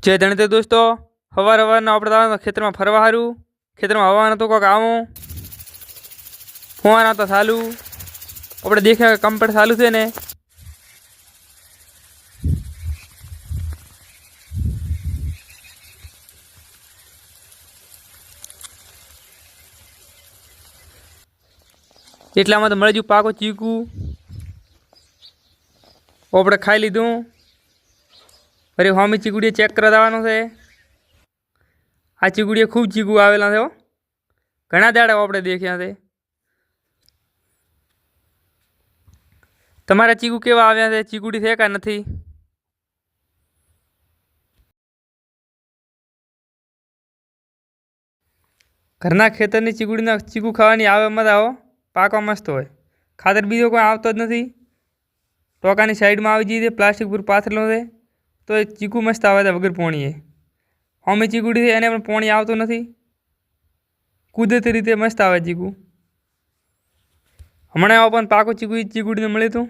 जय धणते दोस्तों हवार अपने खेतर में फरवा हारू खेतर में हवा तो कोक आवू फुवाना तो चालू अपने देखे कंप्लीट चालू थे ने एटला में तो मळी गयुं पाको चीकू अपने खाई लीधुं। अरे होमी चीकुड़ी चेक करा देवानुं छे। आ चीकुड़ी खूब चीकू आवेला छे। घणा दाड़ा आपणे देख्या छे। तमारा चीकू केवा आव्या छे? चीकुड़ी छे का नथी? घरना खेतरनी चीकुड़ीना चीकू खावानी आवे मजा हो। पाको मस्त होय। खातर बीजो कोई आवतो ज नथी। टोकानी साइड में आवी जई छे प्लास्टिक पर पाथरेलो छे तो चीकू मस्त आवे छे वगर पोणीए। होमी चीकुड़ी छे एने पण पोणी आवतो नथी। कुदरती रीते मस्त आवे चीकू। हमणे पण पाको चीकू चीकुड़ी ने मळ्युं हतुं।